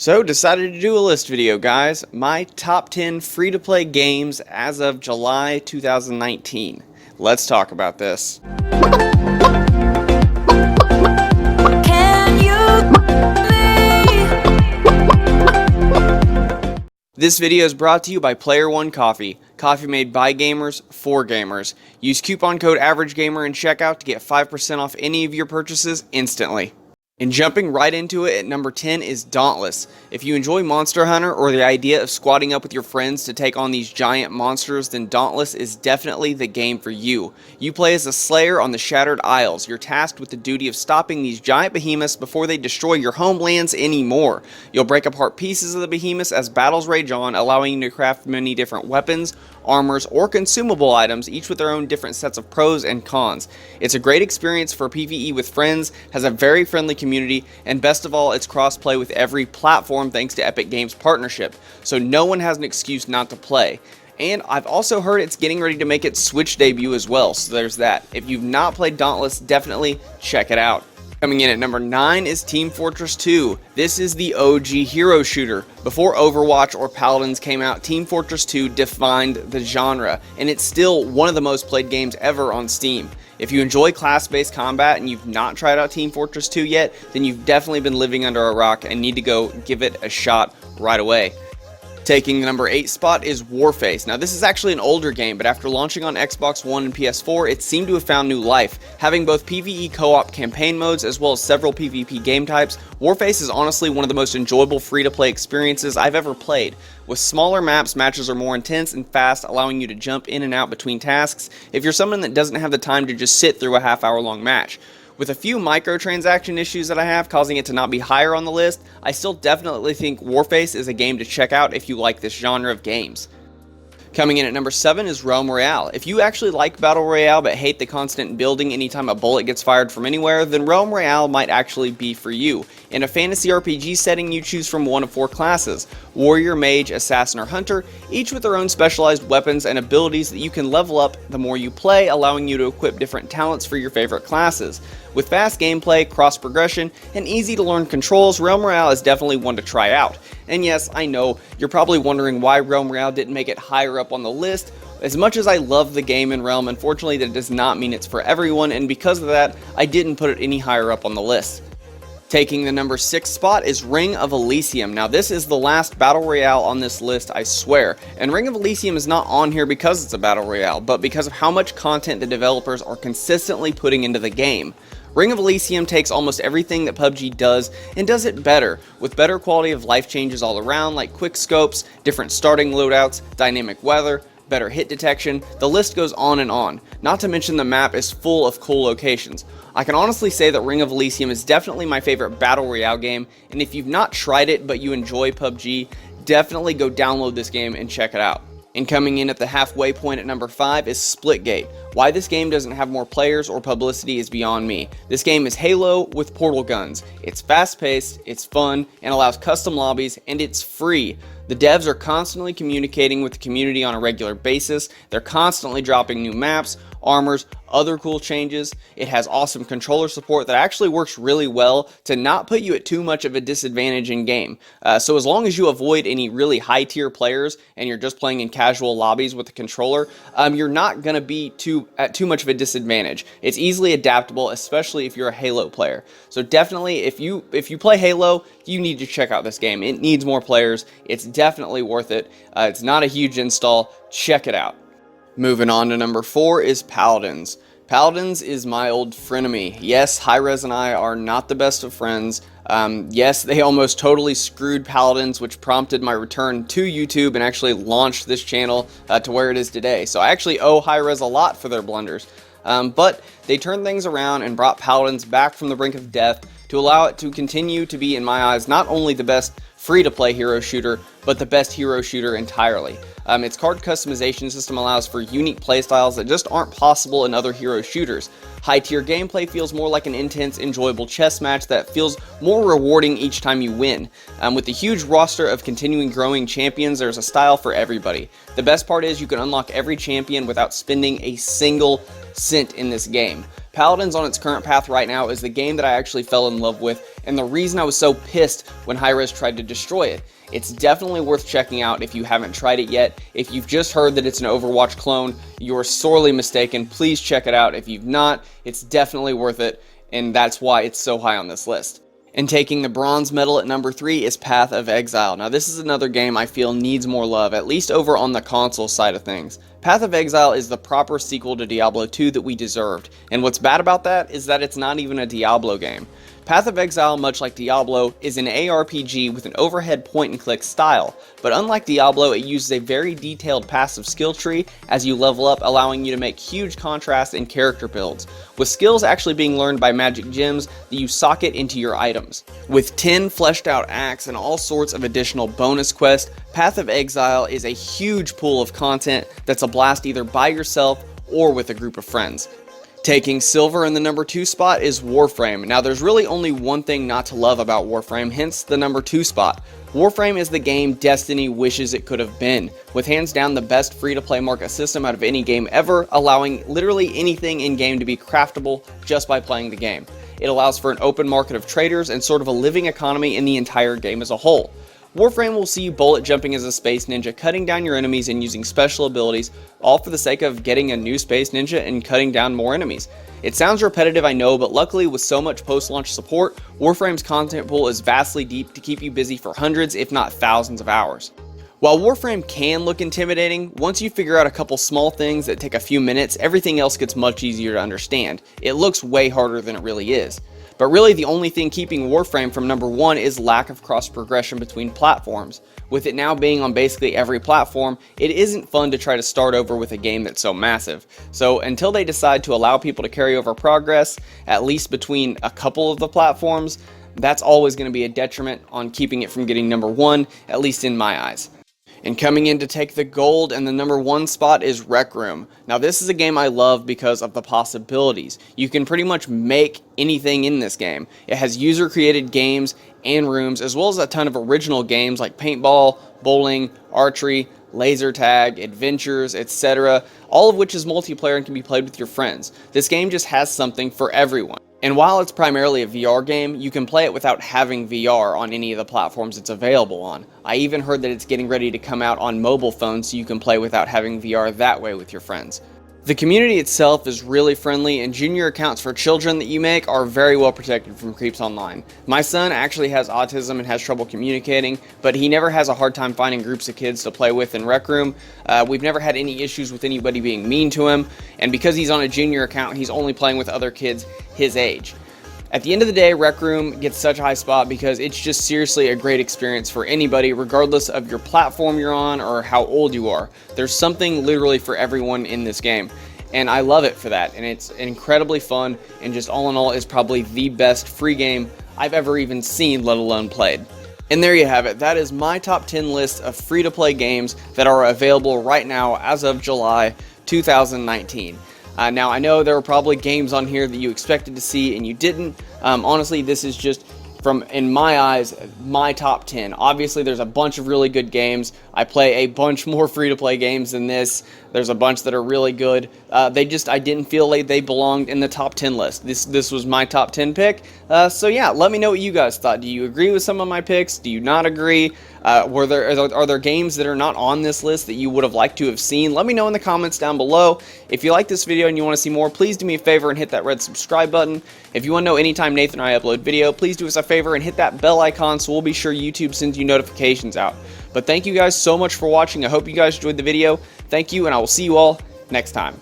So, decided to do a list video, guys. My top 10 free-to-play games as of July 2019. Let's talk about this. This video is brought to you by Player One Coffee. Coffee made by gamers for gamers. Use coupon code AverageGamer in checkout to get 5% off any of your purchases instantly. And jumping right into it, at number 10 is Dauntless. If you enjoy Monster Hunter or the idea of squatting up with your friends to take on these giant monsters, then Dauntless is definitely the game for you. You play as a slayer on the Shattered Isles. You're tasked with the duty of stopping these giant behemoths before they destroy your homelands anymore. You'll break apart pieces of the behemoths as battles rage on, allowing you to craft many different weapons, armors, or consumable items, each with their own different sets of pros and cons. It's a great experience for PvE with friends, has a very friendly community, and best of all, it's cross-play with every platform thanks to Epic Games' partnership, so no one has an excuse not to play. And I've also heard it's getting ready to make its Switch debut as well, so there's that. If you've not played Dauntless, definitely check it out. Coming in at number 9 is Team Fortress 2. This is the OG hero shooter. Before Overwatch or Paladins came out, Team Fortress 2 defined the genre, and it's still one of the most played games ever on Steam. If you enjoy class-based combat and you've not tried out Team Fortress 2 yet, then you've definitely been living under a rock and need to go give it a shot right away. Taking the number 8 spot is Warface. Now this is actually an older game, but after launching on Xbox One and PS4, it seemed to have found new life. Having both PvE co-op campaign modes as well as several PvP game types, Warface is honestly one of the most enjoyable free-to-play experiences I've ever played. With smaller maps, matches are more intense and fast, allowing you to jump in and out between tasks if you're someone that doesn't have the time to just sit through a half-hour-long match. With a few microtransaction issues that I have causing it to not be higher on the list, I still definitely think Warface is a game to check out if you like this genre of games. Coming in at number 7 is Realm Royale. If you actually like Battle Royale but hate the constant building anytime a bullet gets fired from anywhere, then Realm Royale might actually be for you. In a fantasy RPG setting, you choose from one of 4 classes: Warrior, Mage, Assassin, or Hunter, each with their own specialized weapons and abilities that you can level up the more you play, allowing you to equip different talents for your favorite classes. With fast gameplay, cross-progression, and easy-to-learn controls, Realm Royale is definitely one to try out. And yes, I know, you're probably wondering why Realm Royale didn't make it higher up on the list. As much as I love the game in Realm, unfortunately that does not mean it's for everyone, and because of that, I didn't put it any higher up on the list. Taking the number 6 spot is Ring of Elysium. Now this is the last Battle Royale on this list, I swear. And Ring of Elysium is not on here because it's a Battle Royale, but because of how much content the developers are consistently putting into the game. Ring of Elysium takes almost everything that PUBG does and does it better, with better quality of life changes all around, like quick scopes, different starting loadouts, dynamic weather, better hit detection, the list goes on and on. Not to mention the map is full of cool locations. I can honestly say that Ring of Elysium is definitely my favorite Battle Royale game, and if you've not tried it but you enjoy PUBG, definitely go download this game and check it out. And coming in at the halfway point at number 5 is Splitgate. Why this game doesn't have more players or publicity is beyond me. This game is Halo with portal guns. It's fast-paced, it's fun, and allows custom lobbies, and it's free. The devs are constantly communicating with the community on a regular basis. They're constantly dropping new maps, armors, other cool changes. It has awesome controller support that actually works really well to not put you at too much of a disadvantage in game. So as long as you avoid any really high tier players and you're just playing in casual lobbies with the controller, you're not going to be at too much of a disadvantage. It's easily adaptable, especially if you're a Halo player. So definitely if you play Halo, you need to check out this game. It needs more players. It's definitely worth it. It's not a huge install. Check it out. Moving on to number 4 is Paladins. Paladins is my old frenemy. Yes, Hi-Rez and I are not the best of friends. Yes, they almost totally screwed Paladins, which prompted my return to YouTube and actually launched this channel to where it is today. So I actually owe Hi-Rez a lot for their blunders. But they turned things around and brought Paladins back from the brink of death to allow it to continue to be, in my eyes, not only the best free-to-play hero shooter, but the best hero shooter entirely. Its card customization system allows for unique playstyles that just aren't possible in other hero shooters. High-tier gameplay feels more like an intense, enjoyable chess match that feels more rewarding each time you win. With the huge roster of continuing growing champions, there's a style for everybody. The best part is you can unlock every champion without spending a single cent in this game. Paladins on its current path right now is the game that I actually fell in love with and the reason I was so pissed when Hi-Rez tried to destroy it. It's definitely worth checking out if you haven't tried it yet. If you've just heard that it's an Overwatch clone, you're sorely mistaken. Please check it out. If you've not, it's definitely worth it, and that's why it's so high on this list. And taking the bronze medal at number 3 is Path of Exile. Now this is another game I feel needs more love, at least over on the console side of things. Path of Exile is the proper sequel to Diablo 2 that we deserved, and what's bad about that is that it's not even a Diablo game. Path of Exile, much like Diablo, is an ARPG with an overhead point-and-click style, but unlike Diablo, it uses a very detailed passive skill tree as you level up, allowing you to make huge contrast in character builds, with skills actually being learned by magic gems that you socket into your items. With 10 fleshed out acts and all sorts of additional bonus quests, Path of Exile is a huge pool of content that's a blast either by yourself or with a group of friends. Taking silver in the number 2 spot is Warframe. Now there's really only one thing not to love about Warframe, hence the number 2 spot. Warframe is the game Destiny wishes it could have been, with hands down the best free-to-play market system out of any game ever, allowing literally anything in-game to be craftable just by playing the game. It allows for an open market of traders and sort of a living economy in the entire game as a whole. Warframe will see you bullet jumping as a space ninja, cutting down your enemies and using special abilities, all for the sake of getting a new space ninja and cutting down more enemies. It sounds repetitive, I know, but luckily with so much post-launch support, Warframe's content pool is vastly deep to keep you busy for hundreds, if not thousands of hours. While Warframe can look intimidating, once you figure out a couple small things that take a few minutes, everything else gets much easier to understand. It looks way harder than it really is. But really the only thing keeping Warframe from number 1 is lack of cross-progression between platforms. With it now being on basically every platform, it isn't fun to try to start over with a game that's so massive. So until they decide to allow people to carry over progress, at least between a couple of the platforms, that's always going to be a detriment on keeping it from getting number 1, at least in my eyes. And coming in to take the gold and the number 1 spot is Rec Room. Now this is a game I love because of the possibilities. You can pretty much make anything in this game. It has user created games and rooms, as well as a ton of original games like paintball, bowling, archery, laser tag, adventures, etc., all of which is multiplayer and can be played with your friends. This game just has something for everyone. And while it's primarily a VR game, you can play it without having VR on any of the platforms it's available on. I even heard that it's getting ready to come out on mobile phones so you can play without having VR that way with your friends. The community itself is really friendly, and junior accounts for children that you make are very well protected from creeps online. My son actually has autism and has trouble communicating, but he never has a hard time finding groups of kids to play with in Rec Room. We've never had any issues with anybody being mean to him, and because he's on a junior account, he's only playing with other kids his age. At the end of the day, Rec Room gets such a high spot because it's just seriously a great experience for anybody, regardless of your platform you're on or how old you are. There's something literally for everyone in this game, and I love it for that, and it's incredibly fun, and just all in all is probably the best free game I've ever even seen, let alone played. And there you have it. That is my top 10 list of free-to-play games that are available right now as of July 2019. Now, I know there were probably games on here that you expected to see and you didn't. Honestly, this is just, in my eyes, my top 10. Obviously, there's a bunch of really good games. I play a bunch more free-to-play games than this. There's a bunch that are really good. I didn't feel like they belonged in the top 10 list. This was my top 10 pick. So yeah, let me know what you guys thought. Do you agree with some of my picks? Do you not agree? Are there games that are not on this list that you would have liked to have seen? Let me know in the comments down below. If you like this video and you want to see more, please do me a favor and hit that red subscribe button. If you want to know anytime Nathan and I upload video, please do us a favor and hit that bell icon so we'll be sure YouTube sends you notifications out. But thank you guys so much for watching. I hope you guys enjoyed the video. Thank you, and I will see you all next time.